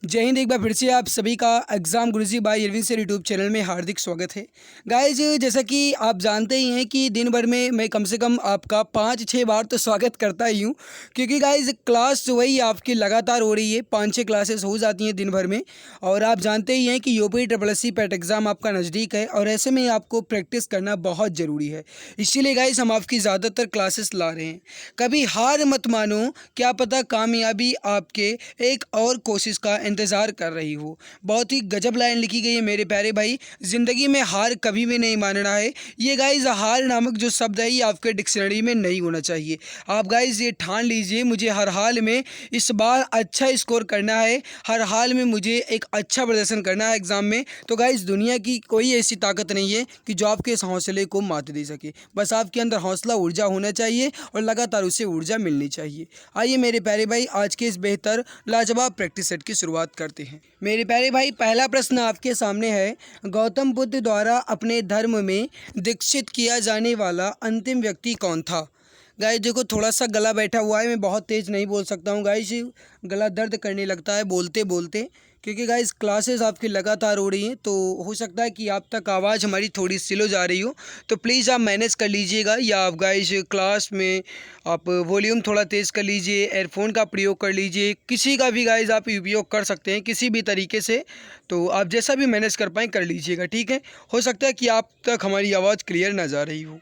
जय हिंद। एक बार फिर से आप सभी का exam Guruji by Arvind sir YouTube channel में हार्दिक स्वागत है। गाइज, जैसा कि आप जानते ही हैं कि दिन भर में मैं कम से कम आपका 5-6 बार तो स्वागत करता ही हूँ, क्योंकि गाइज क्लास जो वही आपकी लगातार हो रही है। 5-6 क्लासेस हो जाती हैं दिन भर में, और आप जानते ही हैं कि यूपी ट्रिपल एस सी पेट एग्ज़ाम आपका नज़दीक है, और ऐसे में आपको प्रैक्टिस करना बहुत ज़रूरी है। इसीलिए गाइज हम आपकी ज़्यादातर क्लासेस ला रहे हैं। कभी हार मत मानो, क्या पता कामयाबी आपके एक और कोशिश का इंतज़ार कर रही हो। बहुत ही गजब लाइन लिखी गई है मेरे प्यारे भाई। ज़िंदगी में हार कभी भी नहीं मानना है। ये गाइज़ हार नामक जो शब्द है ये आपके डिक्शनरी में नहीं होना चाहिए। आप गाइज़ ये ठान लीजिए, मुझे हर हाल में इस बार अच्छा स्कोर करना है, हर हाल में मुझे एक अच्छा प्रदर्शन करना है एग्ज़ाम में। तो गाइज़ दुनिया की कोई ऐसी ताकत नहीं है कि जो आपके इस हौसले को मात दे सके। बस आपके अंदर हौसला, ऊर्जा होना चाहिए और लगातार उसे ऊर्जा मिलनी चाहिए। आइए मेरे प्यारे भाई, आज के इस बेहतर लाजवाब प्रैक्टिस सेट की शुरुआत करते हैं। मेरे प्यारे भाई, पहला प्रश्न आपके सामने है। गौतम बुद्ध द्वारा अपने धर्म में दीक्षित किया जाने वाला अंतिम व्यक्ति कौन था? गाइस देखो, थोड़ा सा गला बैठा हुआ है, मैं बहुत तेज़ नहीं बोल सकता हूँ गाइस, गला दर्द करने लगता है बोलते बोलते, क्योंकि गाइस क्लासेस आपकी लगातार हो रही हैं, तो हो सकता है कि आप तक आवाज़ हमारी थोड़ी स्लो जा रही हो। तो प्लीज़ आप मैनेज कर लीजिएगा, या आप गाइस क्लास में आप वॉल्यूम थोड़ा तेज़ कर लीजिए, एयरफोन का प्रयोग कर लीजिए, किसी का भी गाइस आप उपयोग कर सकते हैं किसी भी तरीके से। तो आप जैसा भी मैनेज कर पाएँ कर लीजिएगा, ठीक है। हो सकता है कि आप तक हमारी आवाज़ क्लियर ना जा रही हो।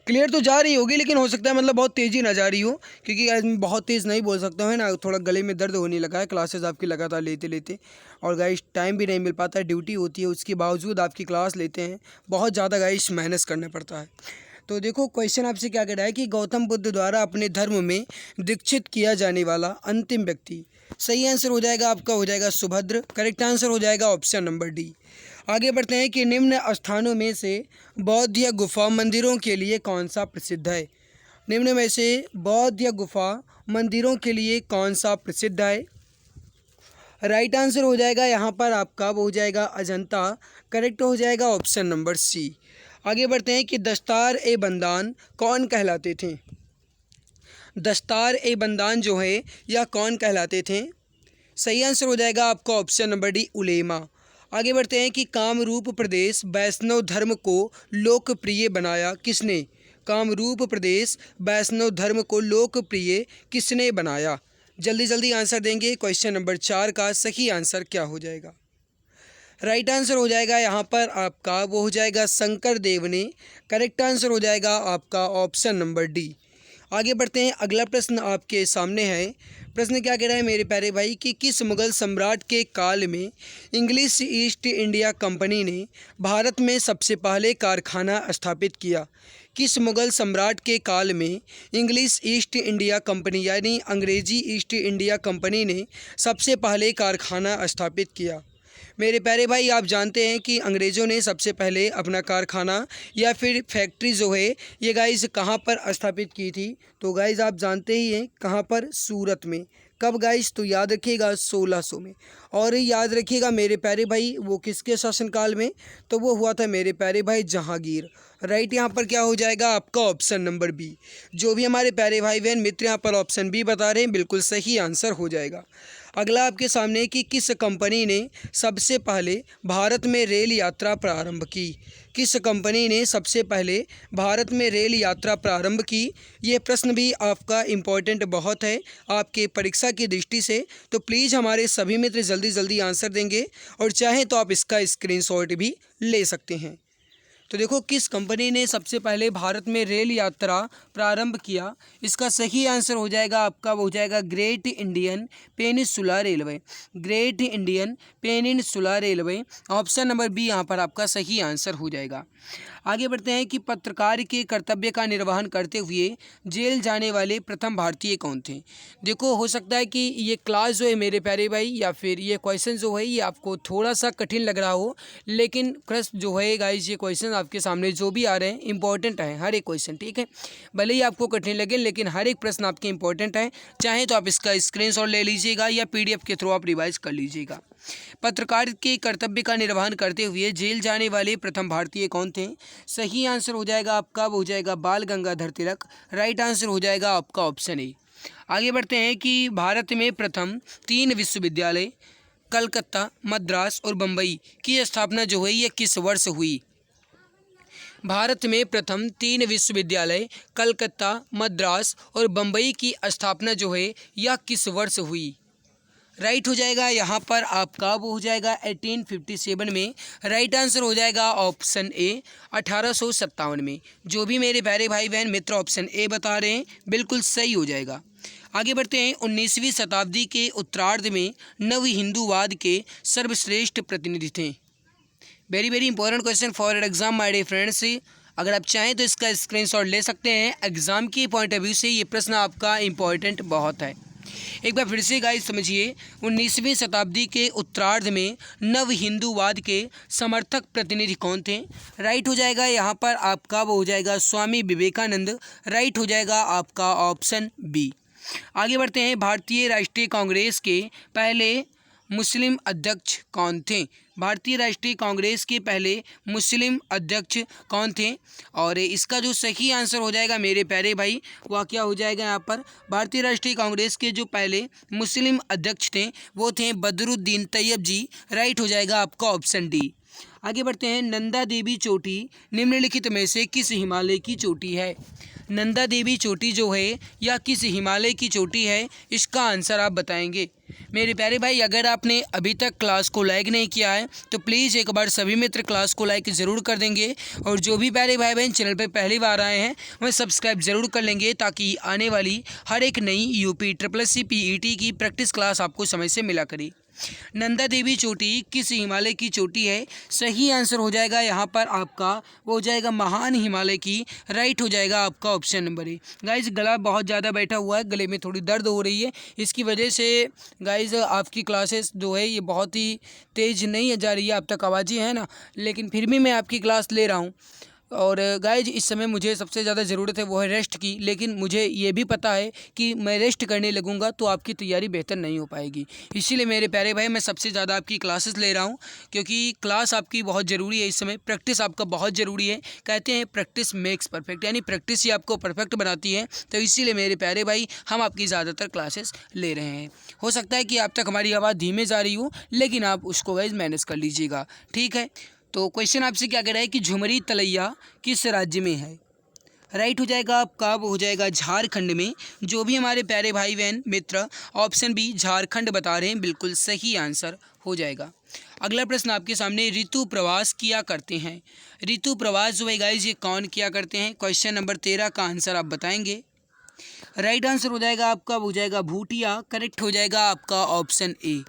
क्लियर तो जा रही होगी, लेकिन हो सकता है मतलब बहुत तेज़ी ना जा रही हो, क्योंकि गाइस मैं बहुत तेज़ नहीं बोल सकता हूँ, है ना। थोड़ा गले में दर्द होने लगा है क्लासेस आपकी लगातार लेते लेते, और गाइस टाइम भी नहीं मिल पाता है, ड्यूटी होती है, उसके बावजूद आपकी क्लास लेते हैं। बहुत ज़्यादा गाइस मेहनत करना पड़ता है। तो देखो, क्वेश्चन आपसे क्या कह रहा है कि गौतम बुद्ध द्वारा अपने धर्म में दीक्षित किया जाने वाला अंतिम व्यक्ति। सही आंसर हो जाएगा आपका, हो जाएगा सुभद्र। करेक्ट आंसर हो जाएगा ऑप्शन नंबर डी। आगे बढ़ते हैं कि निम्न स्थानों में से बौद्ध या गुफा मंदिरों के लिए कौन सा प्रसिद्ध है? निम्न में से बौद्ध या गुफा मंदिरों के लिए कौन सा प्रसिद्ध है? राइट आंसर हो जाएगा यहाँ पर आपका, वो हो जाएगा अजंता। करेक्ट हो जाएगा ऑप्शन नंबर सी। आगे बढ़ते हैं कि दस्तार ए बंदान कौन कहलाते थे? दस्तार ए बंदान जो है यह कौन कहलाते थे? सही आंसर हो जाएगा आपका ऑप्शन नंबर डी, उलेमा। आगे बढ़ते हैं कि कामरूप प्रदेश वैष्णव धर्म को लोकप्रिय बनाया किसने? कामरूप प्रदेश वैष्णव धर्म को लोकप्रिय किसने बनाया? जल्दी जल्दी आंसर देंगे। क्वेश्चन नंबर 4 का सही आंसर क्या हो जाएगा? राइट आंसर हो जाएगा यहाँ पर आपका, वो हो जाएगा शंकर देव ने। करेक्ट आंसर हो जाएगा आपका ऑप्शन नंबर डी। आगे बढ़ते हैं, अगला प्रश्न आपके सामने है। प्रश्न क्या कह रहा है मेरे प्यारे भाई कि किस मुग़ल सम्राट के काल में इंग्लिश ईस्ट इंडिया कंपनी ने भारत में सबसे पहले कारखाना स्थापित किया? किस मुग़ल सम्राट के काल में इंग्लिश ईस्ट इंडिया कंपनी यानी अंग्रेज़ी ईस्ट इंडिया कंपनी ने सबसे पहले कारखाना स्थापित किया? मेरे प्यारे भाई, आप जानते हैं कि अंग्रेज़ों ने सबसे पहले अपना कारखाना या फिर फैक्ट्री जो है ये गाइस कहाँ पर स्थापित की थी? तो गाइस आप जानते ही हैं कहाँ पर, सूरत में। कब गाइस? तो याद रखिएगा 1600 में। और याद रखिएगा मेरे प्यारे भाई, वो किसके शासनकाल में? तो वो हुआ था मेरे प्यारे भाई जहांगीर। राइट, यहाँ पर क्या हो जाएगा आपका ऑप्शन नंबर बी। जो भी हमारे प्यारे भाई बहन मित्र यहाँ पर ऑप्शन बी बता रहे हैं, बिल्कुल सही आंसर हो जाएगा। अगला आपके सामने कि किस कंपनी ने सबसे पहले भारत में रेल यात्रा प्रारंभ की? किस कंपनी ने सबसे पहले भारत में रेल यात्रा प्रारंभ की? ये प्रश्न भी आपका इम्पोर्टेंट बहुत है आपके परीक्षा की दृष्टि से, तो प्लीज़ हमारे सभी मित्र जल्दी जल्दी आंसर देंगे, और चाहें तो आप इसका स्क्रीनशॉट भी ले सकते हैं। तो देखो, किस कंपनी ने सबसे पहले भारत में रेल यात्रा प्रारंभ किया? इसका सही आंसर हो जाएगा आपका, वो हो जाएगा Great Indian Peninsula Railway. Great Indian Peninsula Railway, option number B यहाँ पर आपका सही आंसर हो जाएगा। आगे बढ़ते हैं कि पत्रकार के कर्तव्य का निर्वहन करते हुए जेल जाने वाले प्रथम भारतीय कौन थे? देखो, हो सकता है कि ये क्लास जो है मेरे प्यारे भाई, या फिर ये क्वेश्चन जो है ये आपको थोड़ा सा कठिन लग रहा हो, लेकिन प्रश्न जो है गाइस ये क्वेश्चन आपके सामने जो भी आ रहे हैं इंपॉर्टेंट है, हर एक क्वेश्चन, ठीक है। भले ही आपको कठिन लगे, लेकिन हर एक प्रश्न आपके इंपॉर्टेंट है। चाहे तो आप इसका स्क्रीनशॉट ले लीजिएगा या PDF के थ्रू आप रिवाइज कर लीजिएगा। पत्रकार के कर्तव्य का निर्वहन करते हुए जेल जाने वाले प्रथम भारतीय कौन थे? सही आंसर हो जाएगा आपका, वो हो जाएगा बाल गंगाधर तिलक। राइट आंसर हो जाएगा आपका ऑप्शन ए। आगे बढ़ते हैं कि भारत में प्रथम 3 विश्वविद्यालय कलकत्ता, मद्रास और बम्बई की स्थापना जो है ये किस वर्ष हुई? भारत में प्रथम 3 विश्वविद्यालय कलकत्ता, मद्रास और बम्बई की स्थापना जो है यह किस वर्ष हुई? राइट हो जाएगा यहाँ पर आपका वो हो जाएगा 1857 में। राइट आंसर हो जाएगा ऑप्शन ए 1857 में। जो भी मेरे प्यारे भाई बहन मित्र ऑप्शन ए बता रहे हैं बिल्कुल सही हो जाएगा। आगे बढ़ते हैं। 19वीं शताब्दी के उत्तरार्ध में नव हिंदूवाद के सर्वश्रेष्ठ प्रतिनिधि थे। Very very important question for exam my dear friends. अगर आप चाहें तो इसका स्क्रीनशॉट ले सकते हैं। एग्जाम के पॉइंट ऑफ व्यू से ये प्रश्न आपका इंपॉर्टेंट बहुत है। एक बार फिर से गाइस समझिए, 19वीं शताब्दी के उत्तरार्ध में नव हिंदूवाद के समर्थक प्रतिनिधि कौन थे? राइट हो जाएगा यहाँ पर आपका वो हो जाएगा स्वामी विवेकानंद। राइट हो जाएगा आपका ऑप्शन बी। आगे बढ़ते हैं। भारतीय राष्ट्रीय कांग्रेस के पहले मुस्लिम अध्यक्ष कौन थे? भारतीय राष्ट्रीय कांग्रेस के पहले मुस्लिम अध्यक्ष कौन थे? और इसका जो सही आंसर हो जाएगा मेरे प्यारे भाई वह क्या हो जाएगा यहाँ पर? भारतीय राष्ट्रीय कांग्रेस के जो पहले मुस्लिम अध्यक्ष थे वो थे बदरुद्दीन तैयब जी। राइट हो जाएगा आपका ऑप्शन डी। आगे बढ़ते हैं। नंदा देवी चोटी निम्नलिखित में से किस हिमालय की चोटी है? नंदा देवी चोटी जो है यह किस हिमालय की चोटी है? इसका आंसर आप बताएंगे। मेरे प्यारे भाई अगर आपने अभी तक क्लास को लाइक नहीं किया है तो प्लीज़ एक बार सभी मित्र क्लास को लाइक ज़रूर कर देंगे, और जो भी प्यारे भाई बहन चैनल पर पहली बार आए हैं वह सब्सक्राइब ज़रूर कर लेंगे ताकि आने वाली हर एक नई यूपी SSC PET की प्रैक्टिस क्लास आपको समय से मिला करे। नंदा देवी चोटी किस हिमालय की चोटी है? सही आंसर हो जाएगा यहाँ पर आपका वो हो जाएगा महान हिमालय की। राइट हो जाएगा आपका ऑप्शन नंबर ए। गाइज गला बहुत ज़्यादा बैठा हुआ है, गले में थोड़ी दर्द हो रही है, इसकी वजह से गाइज आपकी क्लासेस जो है ये बहुत ही तेज़ नहीं जा रही है, अब तक आवाज़ ही है ना, लेकिन फिर भी मैं आपकी क्लास ले रहा हूँ। और गाइज इस समय मुझे सबसे ज़्यादा ज़रूरत है वो है रेस्ट की, लेकिन मुझे ये भी पता है कि मैं रेस्ट करने लगूंगा तो आपकी तैयारी बेहतर नहीं हो पाएगी। इसीलिए मेरे प्यारे भाई मैं सबसे ज़्यादा आपकी क्लासेस ले रहा हूँ, क्योंकि क्लास आपकी बहुत ज़रूरी है। इस समय प्रैक्टिस आपका बहुत ज़रूरी है। कहते हैं प्रैक्टिस मेक्स परफेक्ट, यानी प्रैक्टिस ही आपको परफेक्ट बनाती है। तो इसीलिए मेरे प्यारे भाई हम आपकी ज़्यादातर क्लासेस ले रहे हैं। हो सकता है कि आप तक हमारी आवाज़ धीमे जा रही हो, लेकिन आप उसको गाइज मैनेज कर लीजिएगा, ठीक है। तो क्वेश्चन आपसे क्या कह रहा है कि झुमरी तलैया किस राज्य में है? राइट हो जाएगा आपका वो हो जाएगा झारखंड में। जो भी हमारे प्यारे भाई बहन मित्र ऑप्शन बी झारखंड बता रहे हैं बिल्कुल सही आंसर हो जाएगा। अगला प्रश्न आपके सामने, ऋतु प्रवास किया करते हैं। ऋतु प्रवास जो है गाइज ये कौन किया करते हैं? क्वेश्चन नंबर 13 का आंसर आप बताएंगे। राइट आंसर हो जाएगा आपका हो जाएगा भूटिया। करेक्ट हो जाएगा आपका ऑप्शन ए।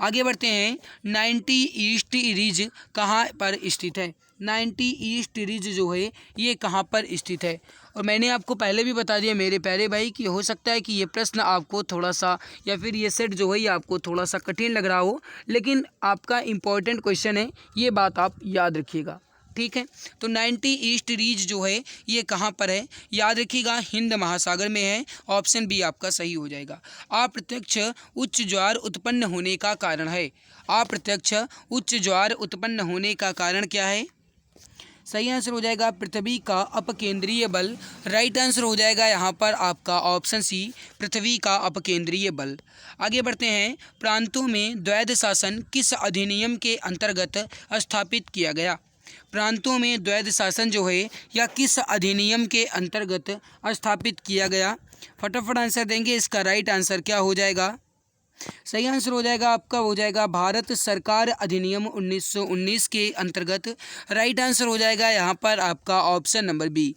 आगे बढ़ते हैं। 90 ईस्ट रिज कहाँ पर स्थित है? 90 ईस्ट रिज जो है ये कहाँ पर स्थित है? और मैंने आपको पहले भी बता दिया मेरे प्यारे भाई कि हो सकता है कि ये प्रश्न आपको थोड़ा सा या फिर ये सेट जो है ये आपको थोड़ा सा कठिन लग रहा हो, लेकिन आपका इम्पोर्टेंट क्वेश्चन है, ये बात आप याद रखिएगा, ठीक है। तो 90 ईस्ट रीज जो है ये कहाँ पर है? याद रखिएगा हिंद महासागर में है। ऑप्शन बी आपका सही हो जाएगा। अप्रत्यक्ष उच्च ज्वार उत्पन्न होने का कारण है। अप्रत्यक्ष उच्च ज्वार उत्पन्न होने का कारण क्या है? सही आंसर हो जाएगा पृथ्वी का अपकेंद्रीय बल। राइट आंसर हो जाएगा यहाँ पर आपका ऑप्शन सी पृथ्वी का अपकेंद्रीय बल। आगे बढ़ते हैं। प्रांतों में द्वैध शासन किस अधिनियम के अंतर्गत स्थापित किया गया? प्रांतों में द्वैध शासन जो है या किस अधिनियम के अंतर्गत स्थापित किया गया? फटाफट आंसर देंगे। इसका राइट आंसर क्या हो जाएगा? सही आंसर हो जाएगा आपका हो जाएगा भारत सरकार अधिनियम 1919 के अंतर्गत। राइट आंसर हो जाएगा यहाँ पर आपका ऑप्शन नंबर बी।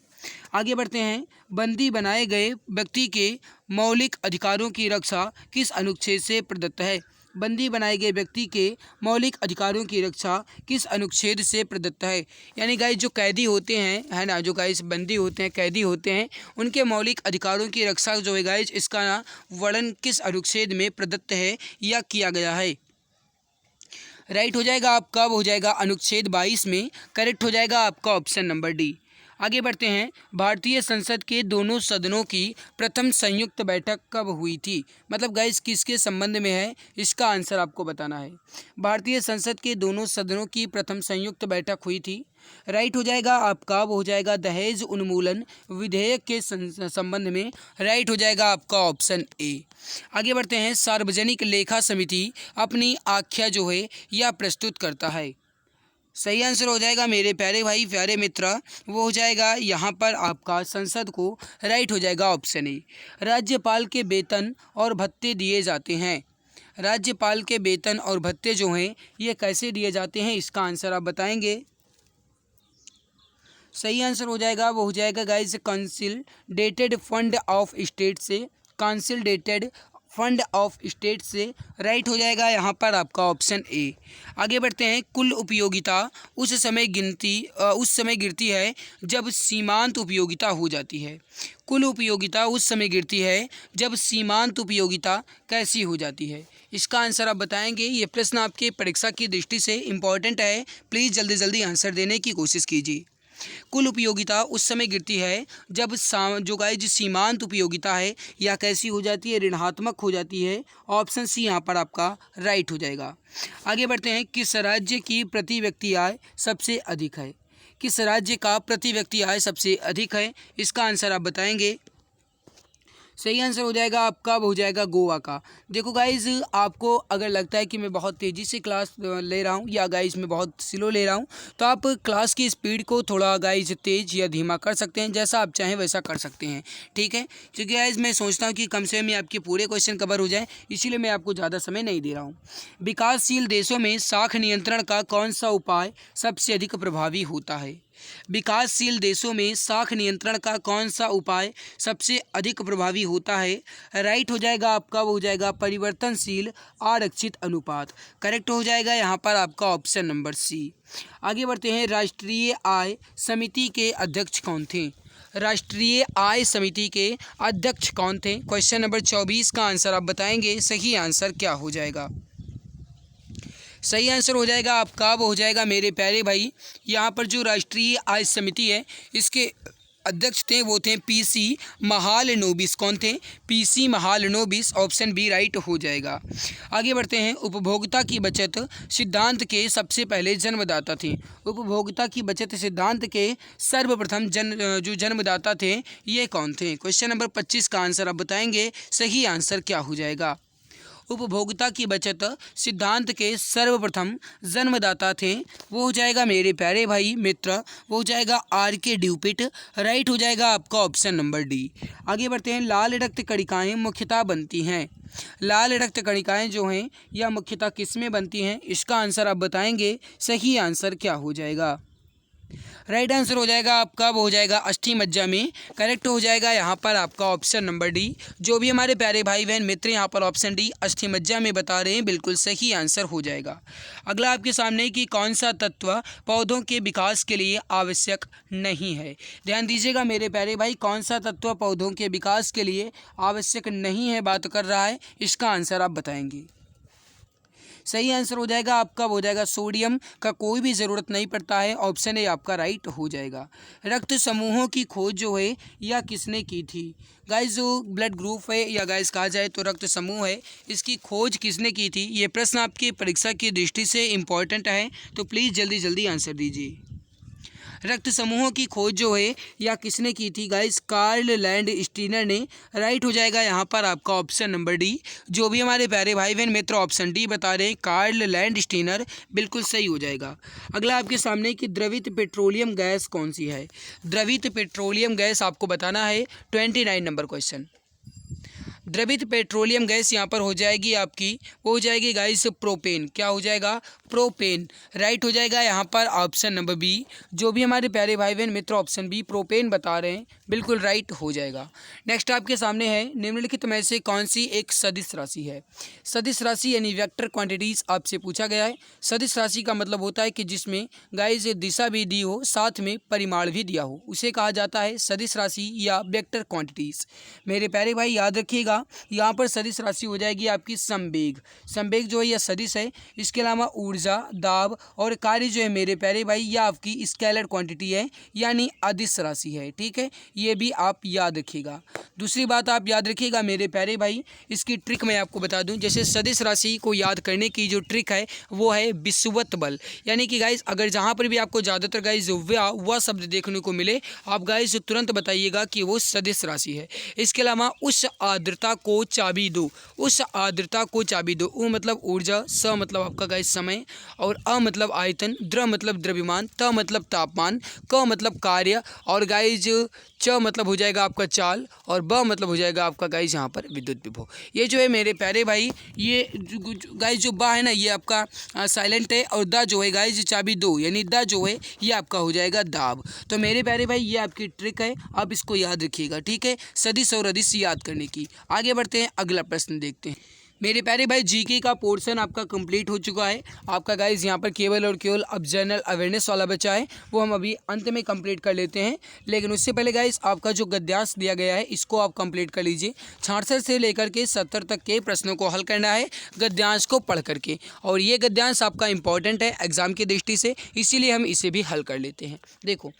आगे बढ़ते हैं। बंदी बनाए गए व्यक्ति के मौलिक अधिकारों की रक्षा किस अनुच्छेद से प्रदत्त है? बंदी बनाए गए व्यक्ति के मौलिक अधिकारों की रक्षा किस अनुच्छेद से प्रदत्त है? यानी गाइस जो कैदी होते हैं है ना, जो गाइस बंदी होते हैं कैदी होते हैं उनके मौलिक अधिकारों की रक्षा जो है गाइस इसका वर्णन किस अनुच्छेद में प्रदत्त है या किया गया है? राइट हो जाएगा आपका हो जाएगा अनुच्छेद 22 में। करेक्ट हो जाएगा आपका ऑप्शन नंबर डी। आगे बढ़ते हैं, भारतीय संसद के दोनों सदनों की प्रथम संयुक्त बैठक कब हुई थी? मतलब गाइस किसके संबंध में है, इसका आंसर आपको बताना है। भारतीय संसद के दोनों सदनों की प्रथम संयुक्त बैठक हुई थी। राइट हो जाएगा आपका, वो हो जाएगा दहेज उन्मूलन विधेयक के संबंध में। राइट हो जाएगा आपका ऑप्शन ए। आगे बढ़ते हैं, सार्वजनिक लेखा समिति अपनी आख्या जो है यह प्रस्तुत करता है। सही आंसर हो जाएगा मेरे प्यारे भाई प्यारे मित्र, वो हो जाएगा यहाँ पर आपका संसद को। राइट हो जाएगा ऑप्शन ए। राज्यपाल के वेतन और भत्ते दिए जाते हैं। राज्यपाल के वेतन और भत्ते जो हैं ये कैसे दिए जाते हैं, इसका आंसर आप बताएंगे। सही आंसर हो जाएगा, वो हो जाएगा guys consolidated fund of state से। कंसोलिडेटेड फंड ऑफ स्टेट से। राइट हो जाएगा यहाँ पर आपका ऑप्शन ए। आगे बढ़ते हैं, कुल उपयोगिता उस समय गिरती है जब सीमांत उपयोगिता हो जाती है। कुल उपयोगिता उस समय गिरती है जब सीमांत उपयोगिता कैसी हो जाती है, इसका आंसर आप बताएंगे। ये प्रश्न आपके परीक्षा की दृष्टि से इम्पॉर्टेंट है, प्लीज़ जल्दी जल्दी आंसर देने की कोशिश कीजिए। कुल उपयोगिता उस समय गिरती है जब जो सीमांत उपयोगिता है या कैसी हो जाती है, ऋणात्मक हो जाती है। ऑप्शन सी यहाँ पर आपका राइट हो जाएगा। आगे बढ़ते हैं, किस राज्य की प्रति व्यक्ति आय सबसे अधिक है? किस राज्य का प्रति व्यक्ति आय सबसे अधिक है, इसका आंसर आप बताएंगे। सही आंसर हो जाएगा आपका, हो जाएगा गोवा का। देखो गाइज, आपको अगर लगता है कि मैं बहुत तेज़ी से क्लास ले रहा हूँ या गाइज मैं बहुत स्लो ले रहा हूँ, तो आप क्लास की स्पीड को थोड़ा गाइज तेज़ या धीमा कर सकते हैं, जैसा आप चाहें वैसा कर सकते हैं, ठीक है। क्योंकि गाइज मैं सोचता हूँ कि कम से कम आपके पूरे क्वेश्चन कवर हो जाए, इसीलिए मैं आपको ज़्यादा समय नहीं दे रहा हूँ। विकासशील देशों में साख नियंत्रण का कौन सा उपाय सबसे अधिक प्रभावी होता है? विकासशील देशों में साख नियंत्रण का कौन सा उपाय सबसे अधिक प्रभावी होता है? राइट हो जाएगा आपका, वो हो जाएगा परिवर्तनशील आरक्षित अनुपात। करेक्ट हो जाएगा यहाँ पर आपका ऑप्शन नंबर सी। आगे बढ़ते हैं, राष्ट्रीय आय समिति के अध्यक्ष कौन थे? राष्ट्रीय आय समिति के अध्यक्ष कौन थे? क्वेश्चन नंबर 24 का आंसर आप बताएंगे। सही आंसर क्या हो जाएगा? सही आंसर हो जाएगा आपका, वो हो जाएगा मेरे प्यारे भाई, यहाँ पर जो राष्ट्रीय आय समिति है इसके अध्यक्ष थे वो थे पीसी महालनोबिस। कौन थे? PC Mahalanobis. Option B right हो जाएगा। आगे बढ़ते हैं, उपभोक्ता की बचत सिद्धांत के सबसे पहले जन्मदाता थे। उपभोक्ता की बचत सिद्धांत के सर्वप्रथम जो जन्मदाता थे ये कौन थे? क्वेश्चन नंबर 25 का आंसर आप बताएंगे। सही आंसर क्या हो जाएगा? उपभोक्ता की बचत सिद्धांत के सर्वप्रथम जन्मदाता थे, वो हो जाएगा मेरे प्यारे भाई मित्र, वो हो जाएगा आर.के. ड्यूपिट। राइट हो जाएगा आपका ऑप्शन नंबर डी। आगे बढ़ते हैं, लाल रक्त कणिकाएँ मुख्यतः बनती हैं। लाल रक्त कणिकाएँ जो हैं यह मुख्यतः किस में बनती हैं, इसका आंसर आप बताएंगे। सही आंसर क्या हो जाएगा? राइट आंसर हो जाएगा आपका, वो हो जाएगा अस्थि मज्जा में। करेक्ट हो जाएगा यहाँ पर आपका ऑप्शन नंबर डी। जो भी हमारे प्यारे भाई बहन मित्र यहाँ पर ऑप्शन डी अस्थि मज्जा में बता रहे हैं, बिल्कुल सही आंसर हो जाएगा। अगला आपके सामने कि कौन सा तत्व पौधों के विकास के लिए आवश्यक नहीं है? ध्यान दीजिएगा मेरे प्यारे भाई, कौन सा तत्व पौधों के विकास के लिए आवश्यक नहीं है बात कर रहा है, इसका आंसर आप बताएंगे। सही आंसर हो जाएगा आपका, हो जाएगा सोडियम का कोई भी ज़रूरत नहीं पड़ता है। ऑप्शन ए आपका राइट हो जाएगा। रक्त समूहों की खोज जो है यह किसने की थी? गाइस, जो ब्लड ग्रुप है या गाइस कहा जाए तो रक्त समूह है, इसकी खोज किसने की थी? ये प्रश्न आपकी परीक्षा की दृष्टि से इम्पॉर्टेंट है, तो प्लीज़ जल्दी जल्दी आंसर दीजिए। रक्त समूहों की खोज जो है या किसने की थी गाइस? कार्ल लैंड स्टीनर ने। राइट हो जाएगा यहाँ पर आपका ऑप्शन नंबर डी। जो भी हमारे प्यारे भाई बहन मित्र ऑप्शन डी बता रहे हैं कार्ल लैंड स्टीनर, बिल्कुल सही हो जाएगा। अगला आपके सामने कि द्रवित पेट्रोलियम गैस कौन सी है? द्रवित पेट्रोलियम गैस आपको बताना है। 29 नंबर क्वेश्चन। द्रवित पेट्रोलियम गैस यहाँ पर हो जाएगी आपकी, वो हो जाएगी गाइस प्रोपेन। क्या हो जाएगा? प्रोपेन। राइट हो जाएगा यहाँ पर ऑप्शन नंबर बी। जो भी हमारे प्यारे भाई बहन मित्र ऑप्शन बी प्रोपेन बता रहे हैं, बिल्कुल राइट हो जाएगा। नेक्स्ट आपके सामने है, निम्नलिखित में से कौन सी एक सदिश राशि है? सदिश राशि यानी वेक्टर क्वांटिटीज आपसे पूछा गया है। सदिश राशि का मतलब होता है कि जिसमें गाइस दिशा भी दी हो, साथ में परिमाण भी दिया हो, उसे कहा जाता है सदिश राशि या वेक्टर क्वांटिटीज। मेरे प्यारे भाई याद रखिएगा, अगला यहाँ पर सदिश राशि हो जाएगी आपकी संवेग। संवेग जो है यह सदिश है। इसके अलावा ऊर्जा, दाब और कार्य जो है मेरे प्यारे भाई यह आपकी स्केलर क्वांटिटी है, यानी अदिश राशि है। ठीक है, ये भी आप याद रखिएगा। दूसरी बात आप याद रखिएगा मेरे प्यारे भाई, इसकी ट्रिक मैं आपको बता दूं। जैसे सदिश राशि को याद करने की जो ट्रिक है वो है विषुवत बल, यानी कि गाइस अगर जहाँ पर भी आपको ज़्यादातर गाइस वह शब्द देखने को मिले, आप गाइस तुरंत बताइएगा कि वो सदिश राशि है। इसके अलावा उस आर्द्रता को चाबी दो, उस आर्द्रता को चाबी दो। उ मतलब ऊर्जा, स मतलब आपका गाइस समय, और अ मतलब आयतन, द्र मतलब द्रव्यमान, त मतलब तापमान, क मतलब कार्य, और गाइस च मतलब हो जाएगा आपका चाल, और ब मतलब हो जाएगा आपका गाइस यहाँ पर विद्युत विभव। ये जो है मेरे प्यारे भाई, ये गाइस जो बा है ना ये आपका साइलेंट है, और द जो है गाइस चाबी दो, यानी द जो है ये आपका हो जाएगा दाब। तो मेरे प्यारे भाई ये आपकी ट्रिक है, आप इसको याद रखिएगा। ठीक है, सदिश और अदिश याद करने की। आगे बढ़ते हैं, अगला प्रश्न देखते हैं। मेरे प्यारे भाई जीके का पोर्शन आपका कंप्लीट हो चुका है। आपका गाइस यहाँ पर केवल और केवल अब जनरल अवेयरनेस वाला बचा है, वो हम अभी अंत में कंप्लीट कर लेते हैं। लेकिन उससे पहले गाइस आपका जो गद्यांश दिया गया है इसको आप कंप्लीट कर लीजिए। 66 से लेकर के 70 तक के प्रश्नों को हल करना है गद्यांश को पढ़ करके, और ये गद्यांश आपका इंपॉर्टेंट है एग्जाम की दृष्टि से, इसीलिए हम इसे भी हल कर लेते हैं। देखो,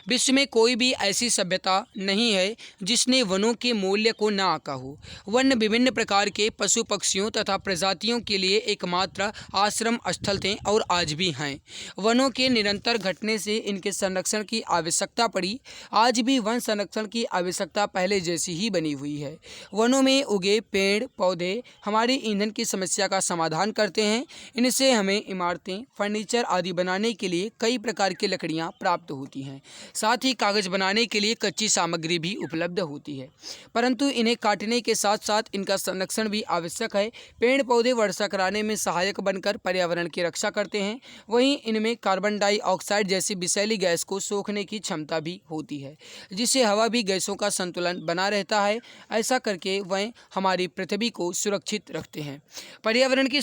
विश्व में कोई भी ऐसी सभ्यता नहीं है जिसने वनों के मूल्य को न आंका हो। वन विभिन्न प्रकार के पशु पक्षियों तथा प्रजातियों के लिए एकमात्र आश्रम स्थल थे और आज भी हैं। वनों के निरंतर घटने से इनके संरक्षण की आवश्यकता पड़ी। आज भी वन संरक्षण की आवश्यकता पहले जैसी ही बनी हुई है। वनों में उगे पेड़ पौधे हमारी ईंधन की समस्या का समाधान करते हैं। इनसे हमें इमारतें, फर्नीचर आदि बनाने के लिए कई प्रकार की लकड़ियाँ प्राप्त होती हैं। साथ ही कागज बनाने के लिए कच्ची सामग्री भी उपलब्ध होती है, परंतु इन्हें काटने के साथ साथ इनका संरक्षण भी आवश्यक है। पेड़ पौधे वर्षा कराने में सहायक बनकर पर्यावरण की रक्षा करते हैं। वहीं इनमें कार्बन डाइऑक्साइड जैसी विषैली गैस को सोखने की क्षमता भी होती है, जिससे हवा भी गैसों का संतुलन बना रहता है। ऐसा करके वह हमारी पृथ्वी को सुरक्षित रखते हैं। पर्यावरण की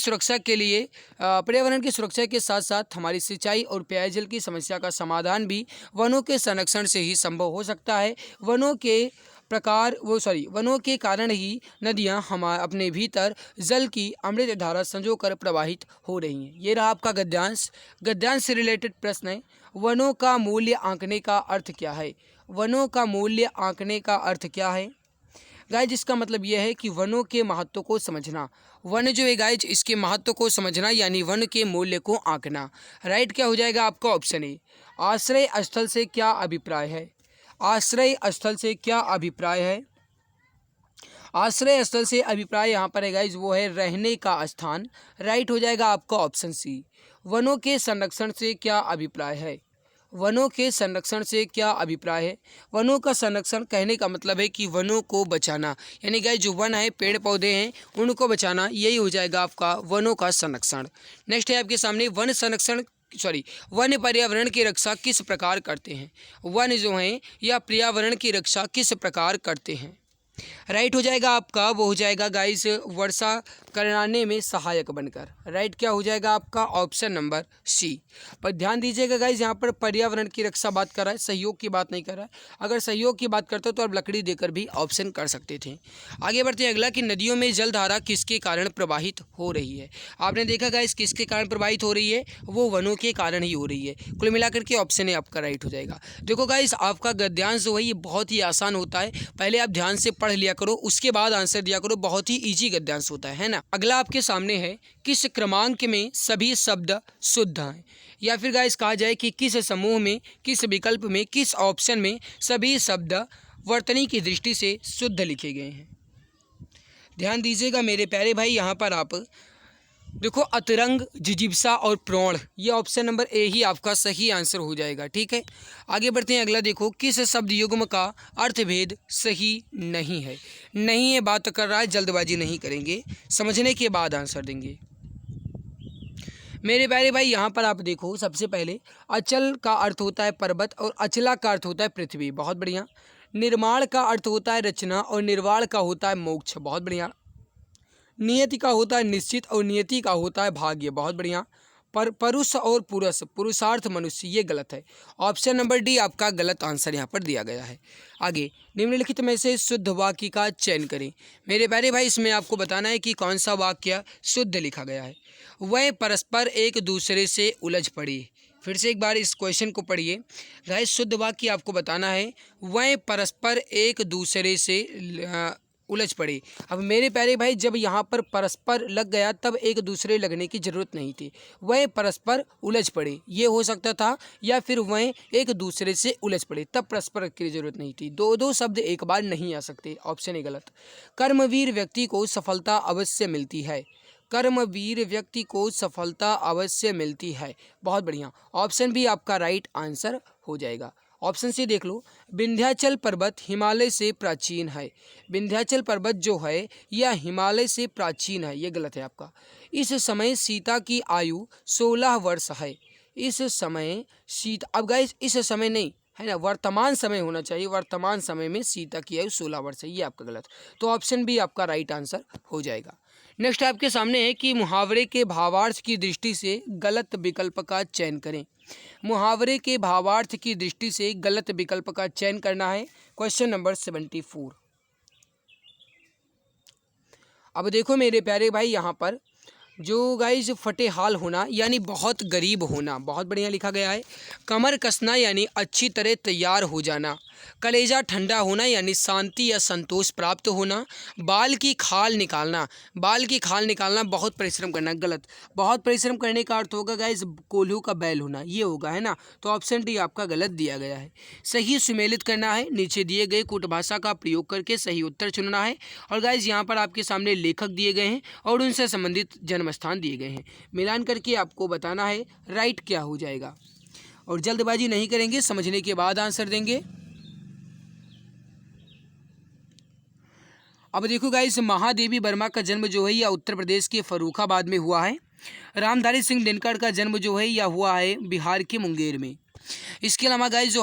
सुरक्षा के साथ साथ हमारी सिंचाई और पेयजल की समस्या का समाधान भी वनों के संरक्षण से ही संभव हो सकता है। वनों के कारण ही नदियां अपने भीतर जल की अमृत धारा संजोकर प्रवाहित हो रही हैं। ये रहा आपका गद्यांश। गद्यांश से रिलेटेड प्रश्न है, वनों का मूल्य आंकने का अर्थ क्या है? वनों का मूल्य आंकने का अर्थ क्या है गाइज? इसका मतलब यह है कि वनों के महत्व को समझना। वन जो है गाइज इसके महत्व को समझना, यानी वन के मूल्य को आंकना। राइट क्या हो जाएगा आपका? Option A. आश्रय स्थल से क्या अभिप्राय है? आश्रय स्थल से क्या अभिप्राय है? आश्रय स्थल से अभिप्राय यहाँ पर है गाइज वो है रहने का स्थान। राइट हो जाएगा आपका ऑप्शन सी। वनों के संरक्षण से क्या अभिप्राय है? वनों के संरक्षण से क्या अभिप्राय है? वनों का संरक्षण कहने का मतलब है कि वनों को बचाना, यानी गाइज जो वन है, पेड़ पौधे हैं, उनको बचाना, यही हो जाएगा आपका वनों का संरक्षण। नेक्स्ट है आपके सामने, वन पर्यावरण की रक्षा किस प्रकार करते हैं? वन जो हैं या पर्यावरण की रक्षा किस प्रकार करते हैं? राइट हो जाएगा आपका, वो हो जाएगा गाइस वर्षा कराने में सहायक बनकर। राइट क्या हो जाएगा आपका? Option number C. पर ध्यान दीजिएगा गाइस, यहाँ पर पर्यावरण की रक्षा बात कर रहा है, सहयोग की बात नहीं कर रहा है। अगर सहयोग की बात करते तो आप लकड़ी देकर भी ऑप्शन कर सकते थे। आगे बढ़ते हैं, अगला कि नदियों में जलधारा किसके कारण प्रवाहित हो रही है? आपने देखा गाइस किसके कारण प्रवाहित हो रही है? वो वनों के कारण ही हो रही है। कुल मिलाकर के ऑप्शन ए आपका राइट हो जाएगा। देखो गाइस आपका गद्यांश जो है ये बहुत ही आसान होता है, पहले आप ध्यान से पढ़ लिया करो, उसके बाद आंसर दिया करो। बहुत ही इजी गद्यांश होता है ना। अगला आपके सामने है, किस क्रमांक में सभी शब्द शुद्ध हैं? या फिर गाइस कहा जाए कि किस समूह में, किस विकल्प में, किस ऑप्शन में सभी शब्द वर्तनी की दृष्टि से शुद्ध लिखे गए हैं? ध्यान दीजिएगा मेरे प्यारे भाई, यहाँ पर आप देखो अतरंग, जिजीविषा और प्रौढ़, ये ऑप्शन नंबर ए ही आपका सही आंसर हो जाएगा। ठीक है, आगे बढ़ते हैं। अगला देखो, किस शब्द युग्म का अर्थभेद सही नहीं है? नहीं है बात कर रहा है, जल्दबाजी नहीं करेंगे, समझने के बाद आंसर देंगे। मेरे प्यारे भाई यहाँ पर आप देखो, सबसे पहले अचल का अर्थ होता है पर्वत और अचला का अर्थ होता है पृथ्वी। बहुत बढ़िया। निर्माण का अर्थ होता है रचना और निर्वाण का होता है मोक्ष। बहुत बढ़िया। नियति का होता है निश्चित और नियति का होता है भाग्य। बहुत बढ़िया। परुष और पुरुष, पुरुषार्थ मनुष्य, ये गलत है। ऑप्शन नंबर डी आपका गलत आंसर यहाँ पर दिया गया है। आगे, निम्नलिखित में से शुद्ध वाक्य का चयन करें। मेरे प्यारे भाई, इसमें आपको बताना है कि कौन सा वाक्य शुद्ध लिखा गया है। वह परस्पर एक दूसरे से उलझ पड़ी। फिर से एक बार इस क्वेश्चन को पढ़िए। गाइस, शुद्ध वाक्य आपको बताना है, वह परस्पर एक दूसरे से उलझ पड़ी। अब मेरे प्यारे भाई, जब यहाँ पर परस्पर लग गया तब एक दूसरे लगने की जरूरत नहीं थी। वह परस्पर उलझ पड़े ये हो सकता था, या फिर वह एक दूसरे से उलझ पड़े तब परस्पर की जरूरत नहीं थी। दो दो शब्द एक बार नहीं आ सकते। ऑप्शन ए गलत। कर्मवीर व्यक्ति को सफलता अवश्य मिलती है। कर्मवीर व्यक्ति को सफलता अवश्य मिलती है। बहुत बढ़िया, ऑप्शन बी आपका राइट आंसर हो जाएगा। ऑप्शन सी देख लो, विंध्याचल पर्वत हिमालय से प्राचीन है। विंध्याचल पर्वत जो है यह हिमालय से प्राचीन है, ये गलत है आपका। इस समय सीता की आयु 16 वर्ष है। इस समय सीता, अब गाइस इस समय नहीं है ना, वर्तमान समय होना चाहिए। वर्तमान समय में सीता की आयु 16 वर्ष है, ये आपका गलत। तो ऑप्शन बी आपका राइट आंसर हो जाएगा। नेक्स्ट आपके सामने है कि मुहावरे के भावार्थ की दृष्टि से गलत विकल्प का चयन करें। मुहावरे के भावार्थ की दृष्टि से गलत विकल्प का चयन करना है। Question number 74। अब देखो मेरे प्यारे भाई, यहाँ पर जो गाइज फटे हाल होना यानी बहुत गरीब होना, बहुत बढ़िया लिखा गया है। कमर कसना यानी अच्छी तरह तैयार हो जाना। कलेजा ठंडा होना यानी शांति या संतोष प्राप्त होना। बाल की खाल निकालना, बाल की खाल निकालना बहुत परिश्रम करना, गलत। बहुत परिश्रम करने का अर्थ होगा गाइज कोल्हू का बैल होना, ये होगा, है ना। तो ऑप्शन डी आपका गलत दिया गया है। सही सुमेलित करना है, नीचे दिए गए कूटभाषा का प्रयोग करके सही उत्तर चुनना है। और गाइज यहाँ पर आपके सामने लेखक दिए गए हैं और उनसे संबंधित जन्म स्थान दिए गए हैं। मिलान करके आपको बताना है राइट क्या हो जाएगा। और जल्दबाजी नहीं करेंगे, समझने के बाद आंसर देंगे। अब देखो गाइस, महादेवी वर्मा का जन्म जो है यह उत्तर प्रदेश के फर्रुखाबाद में हुआ है। रामधारी सिंह दिनकर का जन्म जो है यह हुआ है बिहार के मुंगेर में। इसके अलावा गाइस जो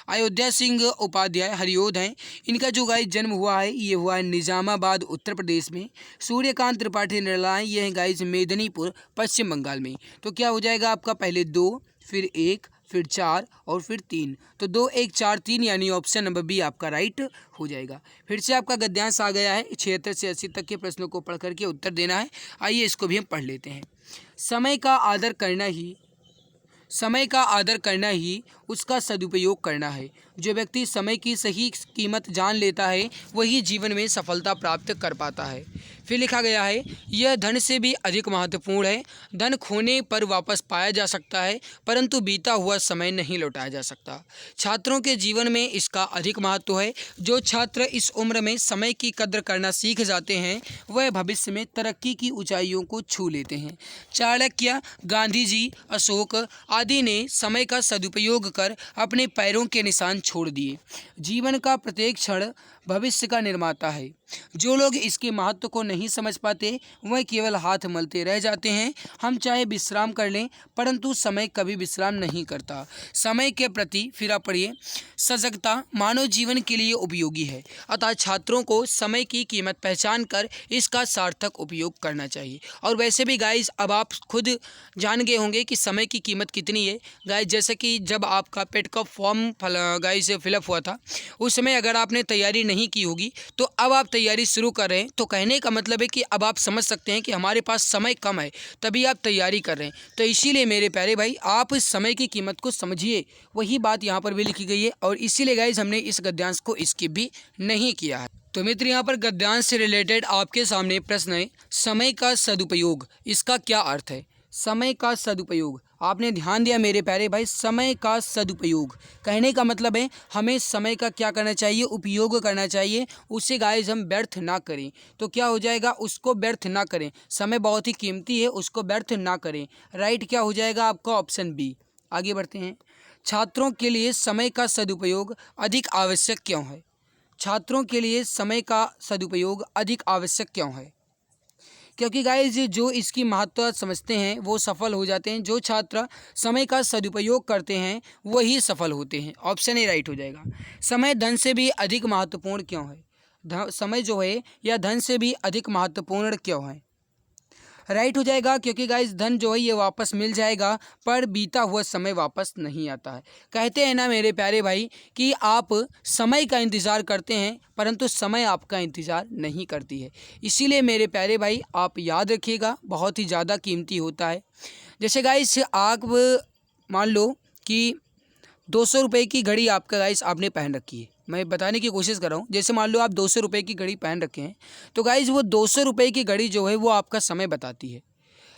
अयोध्या सिंह उपाध्याय हरियोध हैं, इनका जो गाइस जन्म हुआ है ये हुआ है निजामाबाद उत्तर प्रदेश में। सूर्यकांत त्रिपाठी निर्लाय, ये हैं गाइस मेदिनीपुर पश्चिम बंगाल में। तो क्या हो जाएगा आपका, पहले 2 फिर 1 फिर 4 और फिर 3। तो 2 1 4 3 यानी ऑप्शन नंबर बी आपका राइट हो जाएगा। फिर से आपका गद्यांश आ गया है। 76 से 80 तक के प्रश्नों को पढ़ करके उत्तर देना है। आइए इसको भी हम पढ़ लेते हैं। समय का आदर करना ही उसका सदुपयोग करना है। जो व्यक्ति समय की सही कीमत जान लेता है वही जीवन में सफलता प्राप्त कर पाता है। फिर लिखा गया है, यह धन से भी अधिक महत्वपूर्ण है। धन खोने पर वापस पाया जा सकता है, परंतु बीता हुआ समय नहीं लौटाया जा सकता। छात्रों के जीवन में इसका अधिक महत्व है। जो छात्र इस उम्र में समय की कद्र करना सीख जाते हैं वह भविष्य में तरक्की की ऊंचाइयों को छू लेते हैं। चाणक्य, गांधी जी, अशोक आदि ने समय का सदुपयोग कर अपने पैरों के निशान छोड़ दिए। जीवन का प्रत्येक क्षण भविष्य का निर्माता है। जो लोग इसके महत्व को नहीं समझ पाते वह केवल हाथ मलते रह जाते हैं। हम चाहे विश्राम कर लें परंतु समय कभी विश्राम नहीं करता। समय के प्रति फिर पढ़िए, सजगता मानव जीवन के लिए उपयोगी है, अतः छात्रों को समय की कीमत पहचान कर इसका सार्थक उपयोग करना चाहिए। और वैसे भी गाइज अब आप खुद जान गए होंगे कि समय की कीमत कितनी है। गाइज जैसे कि जब आपका पेट का फॉर्म गाइज फिलअप हुआ था उस समय अगर आपने तैयारी नहीं की होगी तो अब आप तैयारी शुरू कर रहे हैं, तो कहने का मतलब है कि अब आप समझ सकते हैं कि हमारे पास समय कम है तभी आप तैयारी कर रहे हैं। तो इसीलिए मेरे प्यारे भाई आप इस समय की कीमत को समझिए, वही बात यहाँ पर भी लिखी गई है। और इसीलिए गाइज हमने इस गद्यांश को स्किप भी नहीं किया है। तो मित्र यहाँ पर गद्यांश से रिलेटेड आपके सामने प्रश्न है, समय का सदुपयोग, इसका क्या अर्थ है। समय का सदुपयोग, आपने ध्यान दिया मेरे प्यारे भाई, समय का सदुपयोग कहने का मतलब है हमें समय का क्या करना चाहिए, उपयोग करना चाहिए। उससे गाइस हम व्यर्थ ना करें। तो क्या हो जाएगा, उसको व्यर्थ ना करें। समय बहुत ही कीमती है, उसको व्यर्थ ना करें। राइट क्या हो जाएगा आपका, ऑप्शन बी। आगे बढ़ते हैं। छात्रों के लिए समय का सदुपयोग अधिक आवश्यक क्यों है। छात्रों के लिए समय का सदुपयोग अधिक आवश्यक क्यों है। क्योंकि गाइज जो इसकी महत्व समझते हैं वो सफल हो जाते हैं। जो छात्र समय का सदुपयोग करते हैं वही सफल होते हैं। ऑप्शन ए राइट हो जाएगा। समय धन से भी अधिक महत्वपूर्ण क्यों है। समय जो है यह धन से भी अधिक महत्वपूर्ण क्यों है। राइट हो जाएगा, क्योंकि गाइस धन जो है ये वापस मिल जाएगा, पर बीता हुआ समय वापस नहीं आता है। कहते हैं ना मेरे प्यारे भाई कि आप समय का इंतज़ार करते हैं परंतु समय आपका इंतज़ार नहीं करती है। इसीलिए मेरे प्यारे भाई आप याद रखिएगा, बहुत ही ज़्यादा कीमती होता है। जैसे गाइस आप मान लो कि 200 रुपये की घड़ी आपका गाइस आपने पहन रखी है। मैं बताने की कोशिश कर रहा हूँ, जैसे मान लो आप 200 रुपये की घड़ी पहन रखे हैं, तो गाइस वो 200 रुपये की घड़ी जो है वो आपका समय बताती है।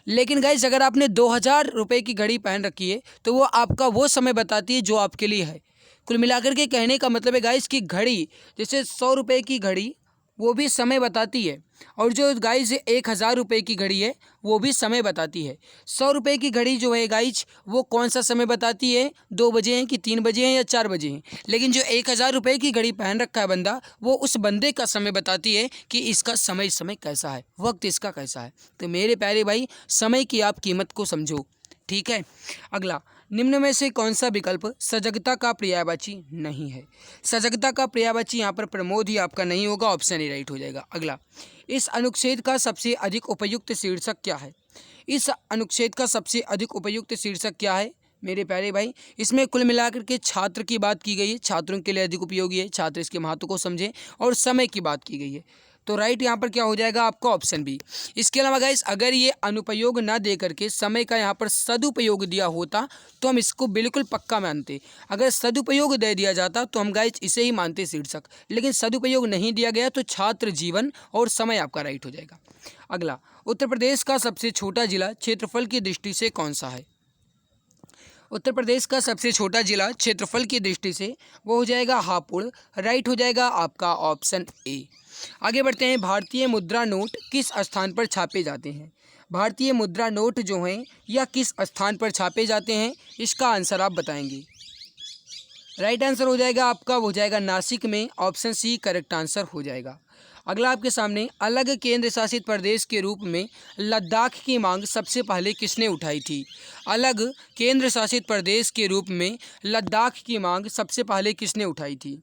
लेकिन गाइस अगर आपने 2000 रुपये की घड़ी पहन रखी है तो वो आपका वो समय बताती है जो आपके लिए है। कुल मिलाकर के कहने का मतलब है गाइस कि घड़ी जैसे 100 रुपये की घड़ी वो भी समय बताती है, और जो गाइस 1000 रुपये की घड़ी है वो भी समय बताती है। 100 रुपये की घड़ी जो है गाइस वो कौन सा समय बताती है, 2 बजे हैं कि 3 बजे हैं या 4 बजे हैं। लेकिन जो 1000 रुपये की घड़ी पहन रखा है बंदा, वो उस बंदे का समय बताती है कि इसका समय कैसा है, वक्त इसका कैसा है। तो मेरे प्यारे भाई समय की आप कीमत को समझो, ठीक है। अगला, निम्न में से कौन सा विकल्प सजगता का पर्यायवाची नहीं है। सजगता का पर्यायवाची यहाँ पर प्रमोद ही आपका नहीं होगा, ऑप्शन ए राइट हो जाएगा। अगला, इस अनुच्छेद का सबसे अधिक उपयुक्त शीर्षक क्या है। इस अनुच्छेद का सबसे अधिक उपयुक्त शीर्षक क्या है मेरे प्यारे भाई। इसमें कुल मिलाकर के छात्र की बात की गई है, छात्रों के लिए अधिक उपयोगी है, छात्र इसके महत्व को समझें, और समय की बात की गई है। तो राइट यहाँ पर क्या हो जाएगा आपका, ऑप्शन बी। इसके अलावा गाइस अगर ये अनुपयोग ना दे करके समय का यहाँ पर सदुपयोग दिया होता तो हम इसको बिल्कुल पक्का मानते। अगर सदुपयोग दे दिया जाता तो हम गाइस इसे ही मानते शीर्षक, लेकिन सदुपयोग नहीं दिया गया तो छात्र जीवन और समय आपका राइट हो जाएगा। अगला, उत्तर प्रदेश का सबसे छोटा जिला क्षेत्रफल की दृष्टि से कौन सा है। उत्तर प्रदेश का सबसे छोटा जिला क्षेत्रफल की दृष्टि से वो हो जाएगा हापुड़, राइट हो जाएगा आपका ऑप्शन ए। आगे बढ़ते हैं, भारतीय मुद्रा नोट किस स्थान पर छापे जाते हैं। भारतीय मुद्रा नोट जो हैं यह किस स्थान पर छापे जाते हैं, इसका आंसर आप बताएंगे। राइट आंसर हो जाएगा आपका, वो हो जाएगा नासिक में, ऑप्शन सी करेक्ट आंसर हो जाएगा। अगला आपके सामने, अलग केंद्र शासित प्रदेश के रूप में लद्दाख की मांग सबसे पहले किसने उठाई थी। अलग केंद्र शासित प्रदेश के रूप में लद्दाख की मांग सबसे पहले किसने उठाई थी।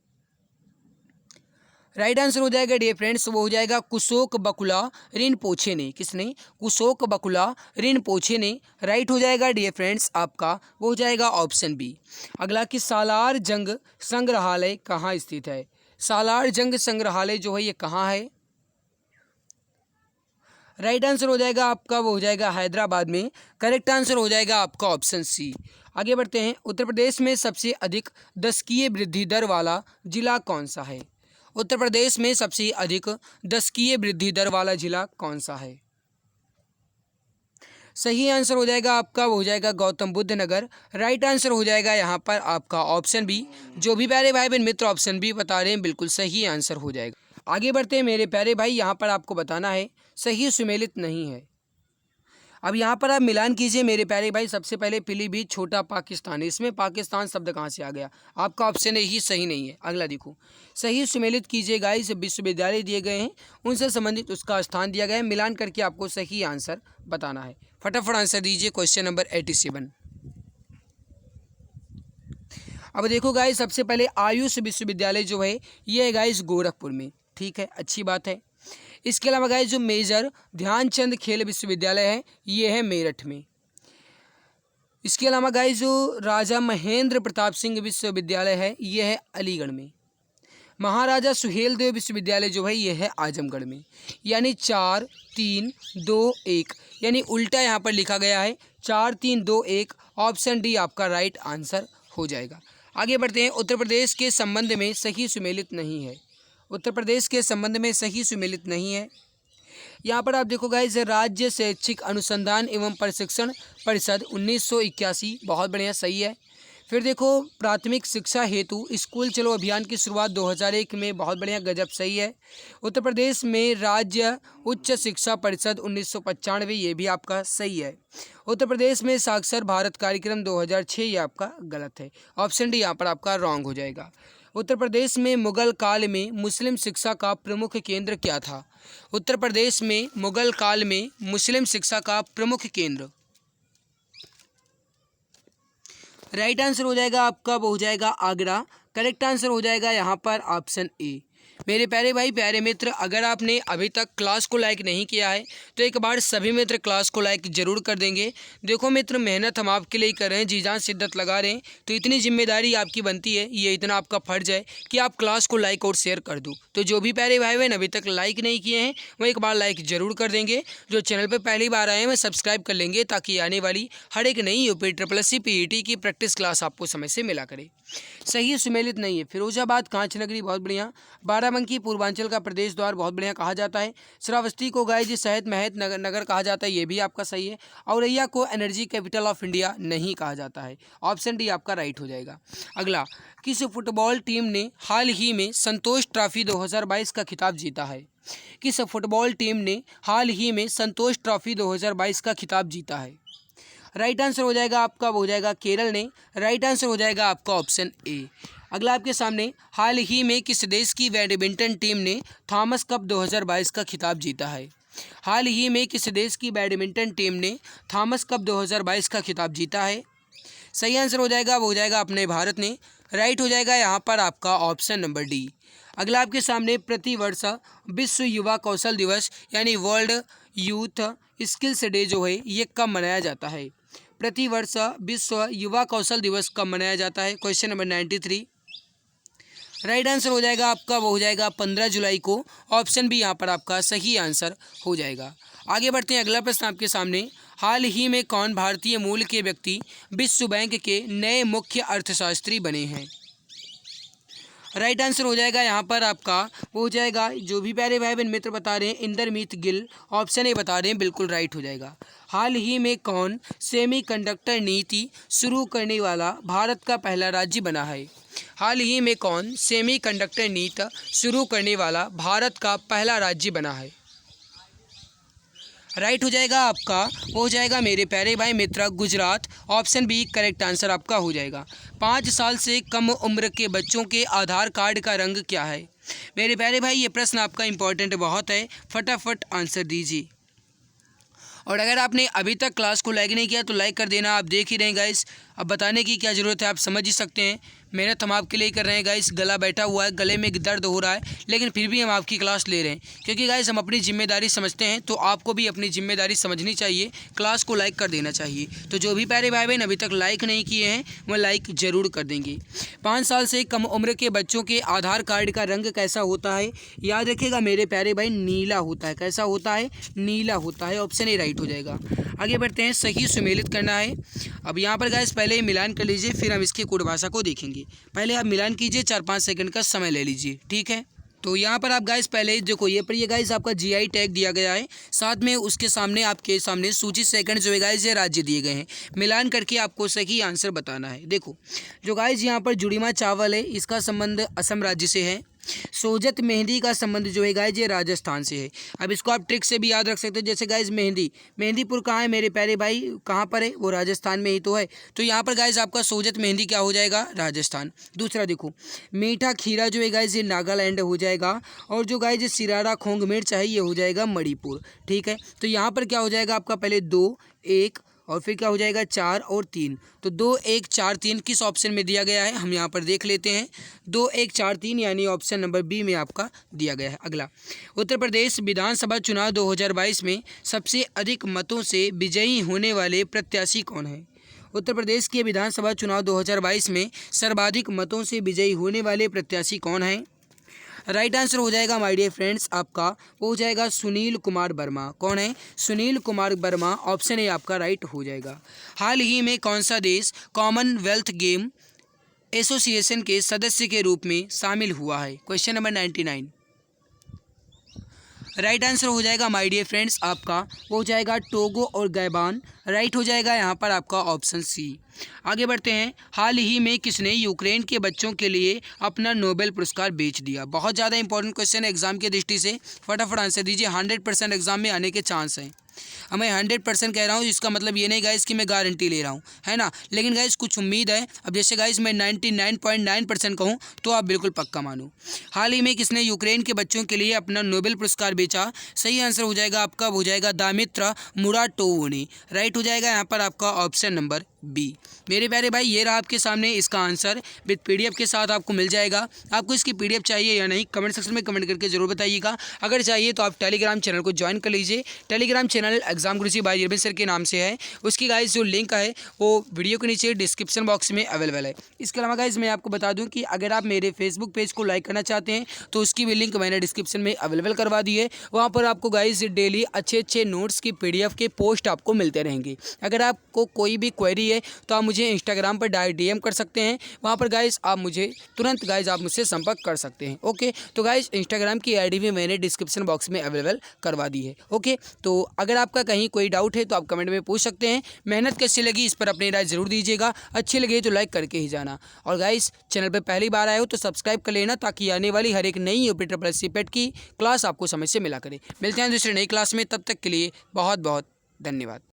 राइट आंसर हो जाएगा डियर फ्रेंड्स, वो हो जाएगा कुशोक बकुला रिनपोछे ने। किसने, कुशोक बकुला रिनपोछे ने। राइट हो जाएगा डियर फ्रेंड्स आपका, वो हो जाएगा ऑप्शन बी। अगला, कि सालार जंग संग्रहालय कहाँ स्थित है। सालार जंग संग्रहालय जो है ये कहाँ है। राइट आंसर हो जाएगा आपका, वो हो जाएगा हैदराबाद में। करेक्ट आंसर हो जाएगा आपका ऑप्शन सी। आगे बढ़ते हैं, उत्तर प्रदेश में सबसे अधिक दशकीय वृद्धि दर वाला जिला कौन सा है। उत्तर प्रदेश में सबसे अधिक दशकीय वृद्धि दर वाला जिला कौन सा है। सही आंसर हो जाएगा आपका, वो हो जाएगा गौतम बुद्ध नगर। राइट आंसर हो जाएगा यहाँ पर आपका ऑप्शन बी। जो भी प्यारे भाई बहन मित्र ऑप्शन बी बता रहे हैं बिल्कुल सही आंसर हो जाएगा। आगे बढ़ते हैं मेरे प्यारे भाई, यहाँ पर आपको बताना है सही सुमेलित नहीं है। अब यहाँ पर आप मिलान कीजिए मेरे प्यारे भाई। सबसे पहले पीलीभीत छोटा पाकिस्तान, इसमें पाकिस्तान शब्द कहाँ से आ गया, आपका ऑप्शन ही सही नहीं है। अगला देखो, सही सुमेलित कीजिए गाइस, विश्वविद्यालय दिए गए हैं उनसे संबंधित उसका स्थान दिया गया है, मिलान करके आपको सही आंसर बताना है। फटाफट आंसर दीजिए क्वेश्चन नंबर 87। अब देखो गाइस, सबसे पहले आयुष विश्वविद्यालय जो है ये है गाइस गोरखपुर में, ठीक है, अच्छी बात है। इसके अलावा गाइस जो मेजर ध्यानचंद खेल विश्वविद्यालय है ये है मेरठ में। इसके अलावा गाइस जो राजा महेंद्र प्रताप सिंह विश्वविद्यालय है ये है अलीगढ़ में। महाराजा सुहेलदेव विश्वविद्यालय जो है ये है आजमगढ़ में। यानी 4 3 2 1, यानी उल्टा यहाँ पर लिखा गया है 4 3 2 1। ऑप्शन डी आपका राइट आंसर हो जाएगा। आगे बढ़ते हैं, उत्तर प्रदेश के संबंध में सही सुमेलित नहीं है। उत्तर प्रदेश के संबंध में सही सुमेलित नहीं है। यहाँ पर आप देखो गाइस, राज्य शैक्षिक अनुसंधान एवं प्रशिक्षण परिषद 1981, बहुत बढ़िया सही है। फिर देखो, प्राथमिक शिक्षा हेतु स्कूल चलो अभियान की शुरुआत 2001 में, बहुत बढ़िया गजब सही है। उत्तर प्रदेश में राज्य उच्च शिक्षा परिषद 1995, ये भी आपका सही है। उत्तर प्रदेश में साक्षर भारत कार्यक्रम 2006, ये आपका गलत है। ऑप्शन डी यहाँ पर आपका रॉन्ग हो जाएगा। उत्तर प्रदेश में मुगल काल में मुस्लिम शिक्षा का प्रमुख केंद्र क्या था। उत्तर प्रदेश में मुगल काल में मुस्लिम शिक्षा का प्रमुख केंद्र। राइट आंसर हो जाएगा आपका, वो हो जाएगा आगरा। करेक्ट आंसर हो जाएगा यहाँ पर ऑप्शन ए। मेरे प्यारे भाई प्यारे मित्र, अगर आपने अभी तक क्लास को लाइक नहीं किया है तो एक बार सभी मित्र क्लास को लाइक ज़रूर कर देंगे। देखो मित्र, मेहनत हम आपके लिए कर रहे हैं, जी जान शिद्दत लगा रहे हैं, तो इतनी जिम्मेदारी आपकी बनती है, ये इतना आपका फ़र्ज़ है कि आप क्लास को लाइक और शेयर कर दो। तो जो भी प्यारे भाई बहन अभी तक लाइक नहीं किए हैं वो एक बार लाइक ज़रूर कर देंगे। जो चैनल पर पहली बार आए हैं वो सब्सक्राइब कर लेंगे, ताकि आने वाली हर एक नई यूपी SSC PET की प्रैक्टिस क्लास आपको समय से मिला करे। सही सुमेलित नहीं है। फिरोजाबाद कांच नगरी बहुत बढ़िया। बाराबंकी पूर्वांचल का प्रदेश द्वार बहुत बढ़िया कहा जाता है। श्रावस्ती को गायजी शहद महत नगर कहा जाता है, ये भी आपका सही है। औरैया को एनर्जी कैपिटल ऑफ इंडिया नहीं कहा जाता है। ऑप्शन डी आपका राइट हो जाएगा। अगला, किस फुटबॉल टीम ने हाल ही में संतोष ट्रॉफी 2022 का खिताब जीता है? किस फुटबॉल टीम ने हाल ही में संतोष ट्रॉफी 2022 का खिताब जीता है? राइट आंसर हो जाएगा आपका, हो जाएगा केरल ने। राइट आंसर हो जाएगा आपका ऑप्शन ए। अगला आपके सामने, हाल ही में किस देश की बैडमिंटन टीम ने थॉमस कप 2022 का खिताब जीता है? हाल ही में किस देश की बैडमिंटन टीम ने थॉमस कप 2022 का खिताब जीता है? सही आंसर हो जाएगा, वो हो जाएगा अपने भारत ने। राइट हो जाएगा यहाँ पर आपका ऑप्शन नंबर डी। अगला आपके सामने, प्रतिवर्ष विश्व युवा कौशल दिवस यानी वर्ल्ड यूथ स्किल्स डे जो है ये कब मनाया जाता है? प्रतिवर्ष विश्व युवा कौशल दिवस कब मनाया जाता है? Question number 93। राइट आंसर हो जाएगा आपका, वो हो जाएगा 15 जुलाई को। ऑप्शन भी यहाँ पर आपका सही आंसर हो जाएगा। आगे बढ़ते हैं, अगला प्रश्न आपके सामने, हाल ही में कौन भारतीय मूल के व्यक्ति विश्व बैंक के नए मुख्य अर्थशास्त्री बने हैं? राइट आंसर हो जाएगा यहाँ पर आपका, वो हो जाएगा, जो भी प्यारे भाई बहन मित्र बता रहे हैं, इंदरमीत गिल। ऑप्शन ए बता रहे हैं, बिल्कुल राइट हो जाएगा। हाल ही में कौन सेमीकंडक्टर नीति शुरू करने वाला भारत का पहला राज्य बना है? हाल ही में कौन सेमीकंडक्टर नीति शुरू करने वाला भारत का पहला राज्य बना है? राइट हो जाएगा आपका, वो हो जाएगा मेरे प्यारे भाई मित्र Gujarat. Option B correct answer आपका हो जाएगा। 5 साल से कम उम्र के बच्चों के आधार कार्ड का रंग क्या है? मेरे प्यारे भाई ये प्रश्न आपका इंपॉर्टेंट बहुत है, फटाफट आंसर दीजिए। और अगर आपने अभी तक क्लास को लाइक नहीं किया तो लाइक कर देना। आप देख ही रहे हैं गाइस, अब बताने की क्या ज़रूरत है, आप समझ ही सकते हैं। मेहनत हम आपके लिए कर रहे हैं गाइस, गला बैठा हुआ है, गले में दर्द हो रहा है, लेकिन फिर भी हम आपकी क्लास ले रहे हैं, क्योंकि गाइस हम अपनी जिम्मेदारी समझते हैं। तो आपको भी अपनी जिम्मेदारी समझनी चाहिए, क्लास को लाइक कर देना चाहिए। तो जो भी प्यारे भाई बहन अभी तक लाइक नहीं किए हैं वो लाइक ज़रूर कर देंगे। 5 साल से कम उम्र के बच्चों के आधार कार्ड का रंग कैसा होता है? याद रखिएगा मेरे प्यारे भाई, नीला होता है। कैसा होता है? नीला होता है। ऑप्शन ए राइट हो जाएगा। आगे बढ़ते हैं, सही सुमेलित करना है। अब यहाँ पर गाइस पहले मिलान कर लीजिए, फिर हम इसकी कोड भाषा को देखेंगे। पहले आप मिलान कीजिए, 4-5 सेकंड का समय ले लीजिए, ठीक है। तो यहाँ पर आप गाइस पहले देखो, ये पर ये गाइस आपका GI टैग दिया गया है, साथ में उसके सामने आपके सामने सूची सेकंड जो है गाइस ये राज्य दिए गए हैं। मिलान करके आपको सही आंसर बताना है। देखो जो गाइस यहाँ पर जुड़ीमा चावल है, इसका संबंध असम राज्य से है। सोजत मेहंदी का संबंध जो है गाइस ये राजस्थान से है। अब इसको आप ट्रिक से भी याद रख सकते हो, जैसे गाइस मेहंदीपुर कहाँ है मेरे प्यारे भाई, कहाँ पर है? वो राजस्थान में ही तो है। तो यहाँ पर गाइस आपका सोजत मेहंदी क्या हो जाएगा? राजस्थान। दूसरा देखो, मीठा खीरा जो है गाइस ये नागालैंड हो जाएगा। और जो गाइस ये सिरारा खोंग मिर्च है ये हो जाएगा मणिपुर, ठीक है। तो यहाँ पर क्या हो जाएगा आपका, पहले 2, 1 और फिर क्या हो जाएगा 4 और 3। तो 2, 1, 4, 3 किस ऑप्शन में दिया गया है हम यहाँ पर देख लेते हैं। 2, 1, 4, 3 यानी ऑप्शन नंबर बी में आपका दिया गया है। अगला, उत्तर प्रदेश विधानसभा चुनाव 2022 में सबसे अधिक मतों से विजयी होने वाले प्रत्याशी कौन है? उत्तर प्रदेश के विधानसभा चुनाव 2022 में सर्वाधिक मतों से विजयी होने वाले प्रत्याशी कौन हैं? राइट आंसर हो जाएगा माय डियर फ्रेंड्स आपका, वो हो जाएगा सुनील कुमार वर्मा। कौन है? सुनील कुमार वर्मा। ऑप्शन ए आपका राइट हो जाएगा। हाल ही में कौन सा देश कॉमनवेल्थ गेम एसोसिएशन के सदस्य के रूप में शामिल हुआ है? Question number 99। राइट आंसर हो जाएगा माय डियर फ्रेंड्स आपका, वो हो जाएगा टोगो और गैबान। राइट हो जाएगा यहाँ पर आपका ऑप्शन सी। आगे बढ़ते हैं, हाल ही में किसने यूक्रेन के बच्चों के लिए अपना नोबेल पुरस्कार बेच दिया? बहुत ज़्यादा इंपॉर्टेंट क्वेश्चन है एग्जाम की दृष्टि से, फटाफट आंसर दीजिए। 100% एग्जाम में आने के चांस हैं। अब मैं 100% कह रहा हूँ, इसका मतलब ये नहीं गाइस कि मैं गारंटी ले रहा हूँ, है ना, लेकिन गाइस कुछ उम्मीद है। अब जैसे गाइस मैं 99.9% कहूँ तो आप बिल्कुल पक्का मानो। हाल ही में किसने यूक्रेन के बच्चों के लिए अपना नोबेल पुरस्कार बेचा? सही आंसर हो जाएगा आपका, हो जाएगा दामित्र मुराटोव ने। राइट हो जाएगा यहाँ पर आपका ऑप्शन नंबर बी। मेरे प्यारे भाई ये रहा आपके सामने इसका आंसर विद पीडीएफ के साथ आपको मिल जाएगा। आपको इसकी पीडीएफ चाहिए या नहीं कमेंट सेक्शन में कमेंट करके जरूर बताइएगा। अगर चाहिए तो आप टेलीग्राम चैनल को ज्वाइन कर लीजिए। Telegram channel exam Guruji by Arvind sir के नाम से है। उसकी गाइस जो लिंक है वो वीडियो के नीचे डिस्क्रिप्शन बॉक्स में अवेलेबल है। इसके अलावा गाइस मैं आपको बता दूं कि अगर आप मेरे फेसबुक पेज को लाइक करना चाहते हैं तो उसकी भी लिंक मैंने डिस्क्रिप्शन में अवेलेबल करवा दी है। वहाँ पर आपको गाइस डेली अच्छे नोट्स की पीडीएफ के पोस्ट आपको मिलते रहेंगे। अगर आपको कोई भी क्वेरी है तो आप मुझे इंस्टाग्राम पर डायरेक्ट डीएम कर सकते हैं। वहाँ पर गाइस आप मुझे तुरंत गाइस आप मुझसे संपर्क कर सकते हैं। ओके, तो गाइस इंस्टाग्राम की आईडी भी मैंने डिस्क्रिप्शन बॉक्स में अवेलेबल करवा दी है। ओके, तो अगर आपका कहीं कोई डाउट है तो आप कमेंट में पूछ सकते हैं। मेहनत कैसी लगी इस पर अपनी राय जरूर दीजिएगा। अच्छी लगी तो लाइक करके ही जाना। और गाइस चैनल पर पहली बार आए हो तो सब्सक्राइब कर लेना ताकि आने वाली हर एक नई OPTCPET की क्लास आपको समय से मिला करे। मिलते हैं दूसरी नई क्लास में, तब तक के लिए बहुत बहुत धन्यवाद।